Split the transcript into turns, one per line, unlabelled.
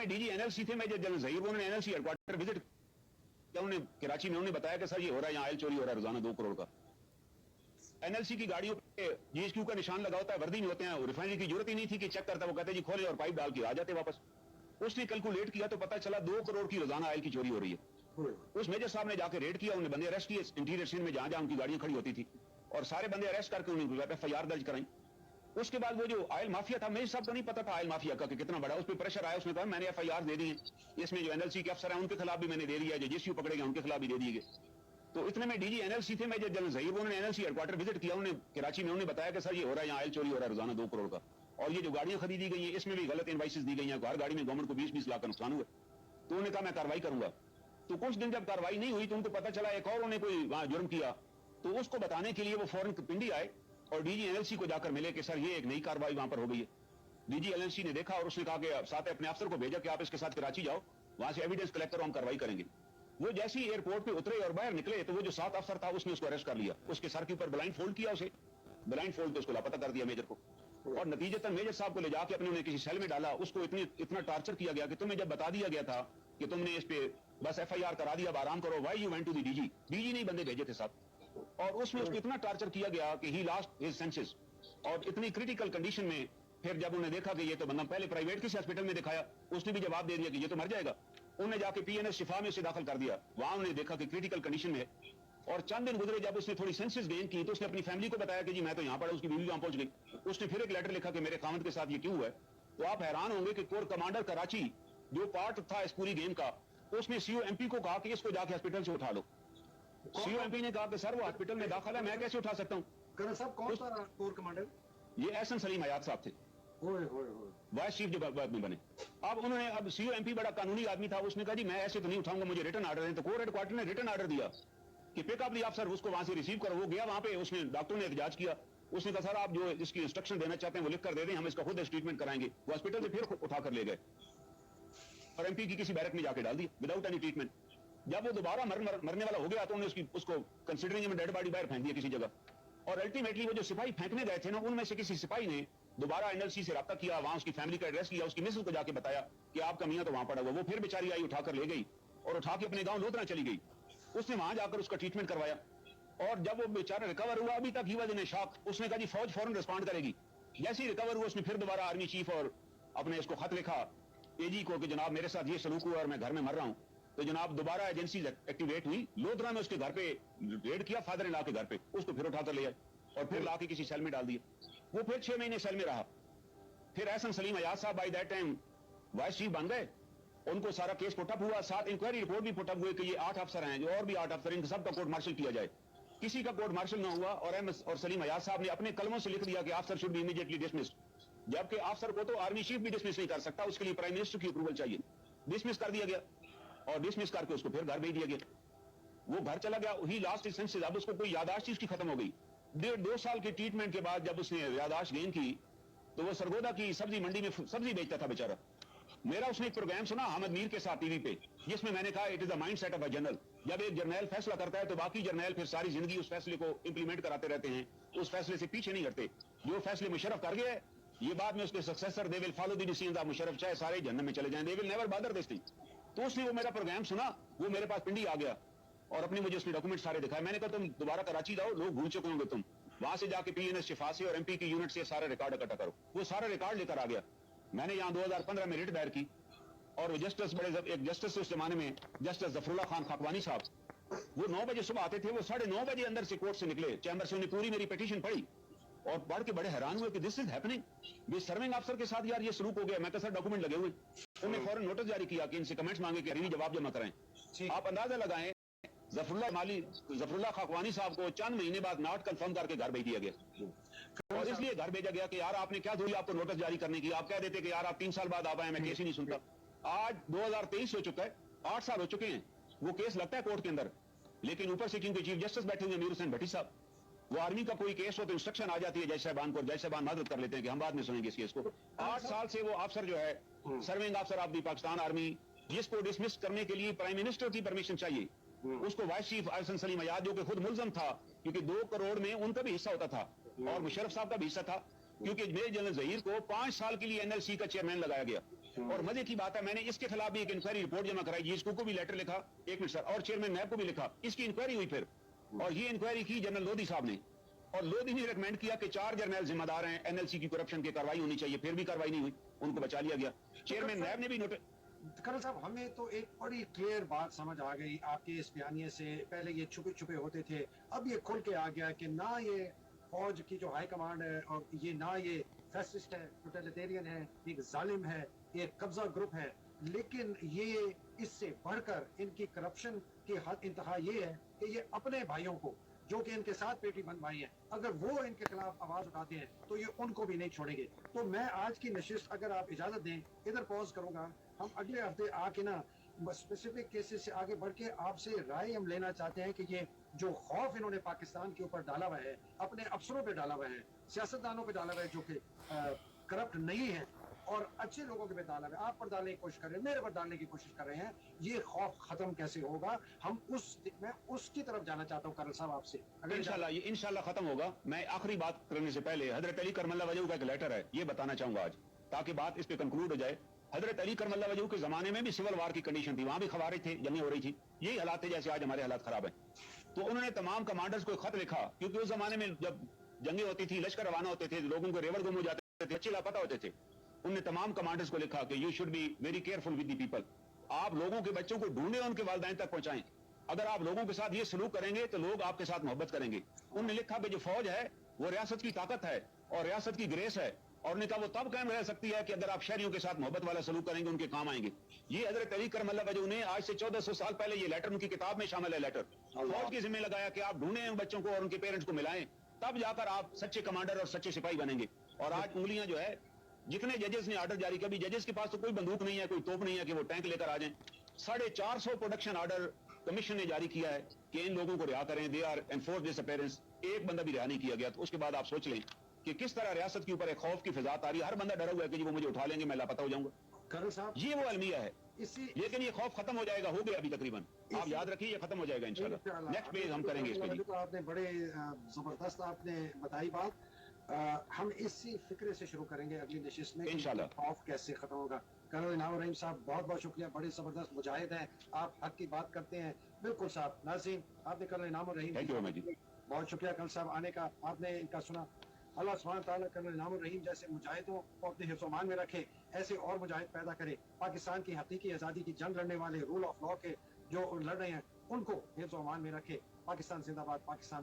D G NLC थे major general Zaheer, उन्होंने NLC headquarter visit किया, उन्होंने कराची में उन्होंने बताया कि सर ये हो रहा है, यहाँ ऑयल चोरी हो रहा है रोजाना 2 करोड़ का। एनएलसी की गाड़ियों पे जीएसक्यू का निशान लगा होता है, वर्दी में होते हैं, रिफाइनरी की जरूरत ही नहीं थी कि चेक करता, वो कहते जी खोले और पाइप डाल के आ जाते वापस। उसने कैलकुलेट किया तो पता चला 2 करोड़ की रोजाना ऑयल की चोरी हो रही है। उस मेजर साहब ने जाके रेड किया, उन्हें बंदे अरेस्ट किए इंटीरियर सीन में जहां जहां उनकी गाड़ियां खड़ी होती थी, और सारे बंदे अरेस्ट करके उन्हें एफआईआर दर्ज कराई। उसके बाद वो जो ऑयल माफिया था, मेजर साहब को नहीं पता था ऑयल माफिया का कि कितना बड़ा, उस पर प्रेशर आया, उसने कहा मैंने एफआईआर दे दी है, इसमें जो एनएलसी के अफसर हैं उनके खिलाफ भी मैंने दे दिया है, जो जीएसयू पकड़ेगा उनके खिलाफ भी दे दिए गए। तो इतने में डीजी एनएलसी थे मेजर जनरल ज़हीर, उन्होंने एनएलसी हेडक्वार्टर विजिट किया, उन्होंने कराची में उन्होंने बताया कि सर ये हो रहा है, यहाँ ऑयल चोरी हो रहा है रोजाना 2 करोड़ का, और ये जो गाड़ियां खरीदी गई है इसमें भी गलत इनवाइसेस दी गई हैं, हर गाड़ी में गवर्नमेंट को 20-20 लाख का नुकसान हुआ। तो उन्होंने कहा मैं कार्रवाई करूंगा। तो कुछ दिन जब कार्रवाई नहीं हुई तो उनको पता चला एक और उन्होंने कोई वहां जुर्म किया, तो उसको बताने के लिए वो फौरन पिंडी आए और डीजी एनएलसी को जाकर मिले कि सर ये एक नई कार्रवाई वहां पर हो गई है। डीजी एनएलसी ने देखा और उसने कहा कि साथ अपने अफसर को भेजा कि आप इसके साथ कराची जाओ, वहां से एविडेंस कलेक्ट करो, हम कार्रवाई करेंगे। वो जैसे ही एयरपोर्ट पे उतरे और बाहर निकले तो वो जो 7 अफसर था उसने उसको अरेस्ट कर लिया, उसके सर के ऊपर ब्लाइंड फोल्ड किया, उसे ब्लाइंड फोल्ड पे उसको लापता कर दिया मेजर को, और नतीजतन मेजर साहब को ले जाके अपने उन्हें किसी सेल में डाला। उसको इतना टार्चर किया गया कि तुम्हें जब बता दिया गया था कि तुमने इस पे बस एफआईआर करा दिया, अब आराम करो, why you went to the DG, DG नहीं बंदे भेजे थे साहब, और उसमें उसको इतना टार्चर किया गया कि ही लॉस्ट हिज सेंसेस, और इतनी क्रिटिकल कंडीशन में फिर जब उन्हें देखा कि ये तो बंदा, पहले प्राइवेट किसी हॉस्पिटल में दिखाया, उसने भी जवाब दे दिया कि ये तो मर जाएगा, उन्हें जाके पीएनएस शिफा में उसे दाखिल कर दिया, वहां उन्हें देखा कि क्रिटिकल कंडीशन में, और चंद दिन गुजरे जब उसने थोड़ी सेंसेस गेन की तो उसने अपनी फैमिली को बताया कि जी मैं तो यहाँ पड़ा, उसकी बीवी वहां पहुंच गई। उसने फिर एक लेटर लिखा कि मेरे खामद के साथ ये क्यों हुआ है। तो आप हैरान होंगे कि कोर कमांडर कराची जो पार्ट था इस पूरी गेम का, उसने सीओएमपी को कहा कि इसको जाके हॉस्पिटल से उठा लो। सीओएमपी ने कहा कि सर वो हॉस्पिटल में दाखिल है, मैं कैसे उठा सकता हूँ।
कौन था कोर कमांडर?
ये एहसन सलीम हयात साहब थे, वाइस चीफ जो बाद में बने। अब सीओएमपी बड़ा कानूनी आदमी था, उसने कहा जी मैं ऐसे तो नहीं उठाऊंगा, मुझे रिटर्न ऑर्डर दें। तो कोर हेडक्वार्टर ने रिटर्न ऑर्डर दिया कि पिकअप दी अफसर, उसको वहां से रिसीव करो। वो गया वहां पे, उसने डॉक्टर ने एहतजाज किया, उसने कहा सर आप जो इसकी इंस्ट्रक्शन देना चाहते हैं वो लिख कर दे दें, हम इसका खुद ट्रीटमेंट कराएंगे। वो हॉस्पिटल से फिर उठा कर ले गए और एमपी की किसी बैरक में जाके डाल दी विदाउट एनी ट्रीटमेंट। जब वो दोबारा मरने वाला हो गया तो उन्होंने उसको कंसिडरिंग डेड बॉडी बाहर फेंक दिया किसी जगह, और अल्टीमेटली वो जो सिपाही फेंकने गए थे ना, उनमें से किसी सिपाही ने दोबारा एनएलसी से रब्ता किया, वहां उसकी फैमिली का एड्रेस लिया, उसकी मिसेस को जाके बताया कि आपका मियां तो वहां पड़ा हुआ। वो फिर बेचारी आई, उठाकर ले गई और उठा के अपने गांव लोधरा चली गई। उसने वहां जाकर उसका ट्रीटमेंट करवाया, और जब वो बेचारा रिकवर हुआ, अभी तक ही वजह ने शॉक, उसने कहा जी फौज फौरन रिस्पॉन्ड करेगी। जैसे ही रिकवर हुआ उसने फिर दोबारा आर्मी चीफ और अपने इसको खत लिखा एजी को कि जनाब मेरे साथ ये सलूक हुआ और मैं घर में मर रहा हूं। तो जनाब दोबारा एजेंसी एक्टिवेट हुई, लोधरा में उसके घर पे रेड किया, फादर इन लॉ के घर पे, उसको फिर उठाकर ले आए और फिर लाके किसी सेल में डाल दिया। वो फिर 6 महीने सेल में रहा। फिर एहसन सलीम हयात साहब by that time vice chief बन गए, उनको सारा केस पुटअप हुआ, साथ इंक्वायरी रिपोर्ट भी पुटअप हुई कि ये 8 अफसर हैं, जो और भी 8 अफसर, इनका सबका कोर्ट मार्शल किया जाए। किसी का कोर्ट मार्शल ना हुआ, और एमएस और सलीम हयात साहब ने अपने कलमों से लिख दिया कि अफसर शुड बी इमीडिएटली डिसमिस्ड, जबकि अफसर को तो आर्मी चीफ भी डिसमिस नहीं कर सकता, उसके लिए प्राइम मिनिस्टर की अप्रूवल चाहिए। डिसमिस कर दिया गया, और डिसमिस करके उसको फिर घर भेज दिया गया। वो घर चला गया, ही लास्ट सेंसेस, अब उसको कोई यादाश्त चीज की खत्म हो गई। 1.5 साल के ट्रीटमेंट के बाद जब उसने यादाश्त गेन की तो वो सरगोदा की सब्जी मंडी में सब्जी बेचता था बेचारा। मेरा उसने एक प्रोग्राम सुना हामिद मीर के साथ टीवी पे, जिसमें मैंने कहा it is the mind set of a general. जब एक जर्नैल फैसला करता है तो बाकी जर्नैल फिर सारी जिंदगी उस फैसले को इंप्लीमेंट कराते रहते हैं, उस फैसले से पीछे नहीं हटते। जो फैसले मुशर्रफ कर गया ये बाद में उसके successor they will follow the decisions of Musharraf, चाहे सारे जहन्नम में चले जाएं, they will never bother this thing. तो उसने वो मेरा प्रोग्राम सुना, वो मेरे पास पिंडी आ गया और अपने मुझे उसने डॉक्यूमेंट सारे दिखाए। मैंने कहा तुम दोबारा कराची जाओ, लोग भूल चुके होंगे, तुम वहां से जाके पीएनएस शिफा से और एमपी की यूनिट से सारा रिकॉर्ड इकट्ठा करो। वो सारा रिकॉर्ड लेकर आ गया। मैंने यहाँ 2015 में रिट दायर की, और वो जस्टिस एक जस्टिस उस जमाने में जस्टिस जफरुल्लाह खान खाकवानी साहब, वो 9 बजे सुबह आते थे, वो 9:30 बजे अंदर से कोर्ट से निकले चैम्बर से, उन्हें पूरी मेरी पिटीशन पढ़ी और पढ़ के बड़े हैरान हुए कि दिस इज हैपनिंग, ये सर्विंग अफसर के साथ यार ये सलूक हो गया। मैं सर डॉक्यूमेंट लगे हुए, उन्हें फौरन नोटिस जारी किया कि इनसे कमेंट्स मांगे कि जवाब जमा कराएं। आप अंदाजा लगाएं जफरुल्लाह खाकवानी साहब को चंद महीने बाद नॉट कंफर्म करके घर भेज दिया गया। और इसलिए घर भेजा गया कि यार आपने क्या जरूरी आपको नोटिस जारी करने की, आप कह देते कि यार आप 3 साल बाद आप आए, मैं केस ही नहीं सुनता। आज 2023 हो चुका है, 8 साल हो चुके हैं, वो केस लगता है कोर्ट के अंदर, लेकिन ऊपर से क्योंकि चीफ जस्टिस बैठे हुए मीर हुसैन भट्टी साहब, वो आर्मी का कोई केस हो तो इंस्ट्रक्शन आ जाती है जज साहबान को, जज साहबान मदद कर लेते हैं कि हम बाद में सुनेंगे इस केस को। 8 साल से वो अफसर जो है सर्विंग अफसर ऑफ द पाकिस्तान आर्मी, जिसको डिसमिस करने के लिए प्राइम मिनिस्टर की परमिशन चाहिए, उसको वाइस चीफ एहसन सलीम हयात जो कि खुद मुलजम था, क्योंकि 2 करोड़ में उनका भी हिस्सा होता था और मुशर्रफ साहब का भी हिस्सा था, क्योंकि मेजर जनरल ज़हीर को 5 साल के लिए एनएलसी का चेयरमैन लगाया गया। اور مزے کی بات ہے میں نے اس کے خلاف بھی ایک انکوائری رپورٹ جمع کرائی، جس کو بھی لیٹر لکھا، ایک منٹ سر، اور چیئرمین نیب کو بھی لکھا، اس کی انکوائری ہوئی پھر، اور یہ انکوائری کی جنرل لودھی صاحب نے، اور لودھی نے ریکمینڈ کیا کہ 4 جرنیل ذمہ دار ہیں این ایل سی کی کرپشن کی کاروائی ہونی چاہیے، پھر بھی کاروائی نہیں ہوئی، ان کو بچا لیا گیا۔ چیئرمین نیب نے بھی
کرنل صاحب ہمیں تو ایک بڑی کلیئر بات سمجھ آ گئی آپ کے اس بیانیے سے، پہلے یہ چھپے چھپے ہوتے تھے، اب یہ کھل کے آ گیا کہ نہ یہ فوج کی جو ہائی کمانڈ ہے اور یہ نہ یہ فیسسٹ ہے، ٹوٹلیٹیرین ہے، ایک ظالم ہے، ایک قبضہ گروپ ہے، لیکن یہ اس سے بڑھ کر ان کی کرپشن کی حد انتہا یہ ہے کہ یہ اپنے بھائیوں کو جو کہ ان کے ساتھ پیٹی بند بھائی ہیں، اگر وہ ان کے خلاف آواز اٹھاتے ہیں تو یہ ان کو بھی نہیں چھوڑیں گے۔ تو میں آج کی نشست اگر آپ اجازت دیں ادھر پوز کروں گا، ہم اگلے ہفتے آ کے نا اسپیسیفک کیسز سے آگے بڑھ کے آپ سے رائے ہم لینا چاہتے ہیں کہ یہ جو خوف انہوں نے پاکستان کے اوپر ڈالا ہوا ہے، اپنے افسروں پہ ڈالا ہوا ہے، سیاستدانوں پہ ڈالا ہوا ہے جو کہ کرپٹ نہیں ہے، اور اچھے لوگوں کے پہ ڈالا ہوا ہے، آپ پر ڈالنے کی کوشش کر رہے ہیں، میرے پر ڈالنے کی کوشش کر رہے ہیں، یہ خوف ختم کیسے ہوگا؟ میں اس کی طرف جانا چاہتا ہوں کرنل صاحب آپ سے۔
انشاءاللہ ختم ہوگا۔ میں آخری بات کرنے سے پہلے حضرت علی کرم اللہ وجہہ کا ایک لیٹر ہے، یہ بتانا چاہوں گا آج تاکہ بات اس پہ کنکلوڈ ہو جائے۔ حضرت علی کرم اللہ وجہہ کے زمانے میں بھی سول وار کی کنڈیشن تھی، وہاں بھی خوارج تھے، جنگیں ہو رہی تھی، یہی حالات تھے جیسے آج ہمارے حالات خراب ہیں۔ تو انہوں نے تمام کمانڈرز کو خط لکھا، کیونکہ اس زمانے میں جب جنگیں ہوتی تھی، لشکر روانہ ہوتے تھے، لوگوں کو ریوڑ گم ہو جاتے تھے، بچے لاپتہ ہوتے تھے، انہوں نے تمام کمانڈرز کو لکھا کہ you should be very careful with the people, آپ لوگوں کے بچوں کو ڈھونڈیں، ان کے والدین تک پہنچائیں، اگر آپ لوگوں کے ساتھ یہ سلوک کریں گے تو لوگ آپ کے ساتھ محبت کریں گے۔ انہوں نے لکھا کہ جو فوج ہے وہ ریاست کی طاقت ہے اور ریاست کی گریس ہے، اور نے کہا وہ تب قائم رہ سکتی ہے کہ اگر آپ شہریوں کے ساتھ محبت والا سلوک کریں گے، ان کے کام آئیں گے۔ یہ حضرت علی کرم اللہ وجہ نے آج سے 1400 سال پہلے یہ لیٹر ان کی کتاب میں شامل ہے، لیٹر فوج کے ذمہ لگایا کہ آپ ڈھونڈیں ان بچوں کو اور ان کے پیرنٹس کو ملائیں، تب جا کر آپ سچے کمانڈر اور سچے سپاہی بنیں گے۔ اور آج انگلیاں جو ہے جتنے ججز نے آرڈر جاری کیا، بھی ججز کے پاس تو کوئی بندوق نہیں ہے، کوئی توپ نہیں ہے کہ وہ ٹینک لے کر آ جائیں۔ 450 پروڈکشن آرڈر کمیشن نے جاری کیا ہے کہ ان لوگوں کو رہا کریں، they are enforce disappearance, ایک بندہ بھی رہا نہیں کیا گیا۔ تو اس کے بعد آپ سوچ لیں کہ کس طرح ریاست کے اوپر ایک خوف کی فضا آ رہی ہے، ہر بندہ ڈرا ہوا ہے کہ وہ مجھے اٹھا لیں گے، میں لاپتہ ہو جاؤں گا۔
کرنل صاحب
یہ وہ المیہ ہے، لیکن یہ خوف ختم ہو جائے گا، ہو گیا ابھی تقریباً، آپ یاد رکھیے یہ ختم ہو جائے گا انشاءاللہ۔ نیکسٹ پیج ہم کریں گے اس پہ۔
تو آپ نے بڑے زبردست آپ نے بتائی بات، ہم اسی فکرے سے شروع کریں گے اگلی نشست میں
انشاءاللہ۔
خوف کیسے ختم ہوگا۔ کرنل انعام الرحیم صاحب بہت بہت شکریہ، بڑے زبردست مجاہد ہیں، آپ حق کی بات کرتے ہیں، بالکل صاحب۔ ناظرین آپ نے کرنل انعام الرحیم بہت شکریہ کرنل صاحب آنے کا، آپ نے ان کا سنا۔ اللہ سبحانہ تعالیٰ کرنل انعام الرحیم جیسے مجاہدوں کو اپنے حفظ و امان میں رکھے، ایسے اور مجاہد پیدا کرے، پاکستان کی حقیقی آزادی کی جنگ لڑنے والے، رول آف لا کے جو لڑ رہے ہیں ان کو حفظ و امان میں رکھے۔ پاکستان زندہ باد، پاکستان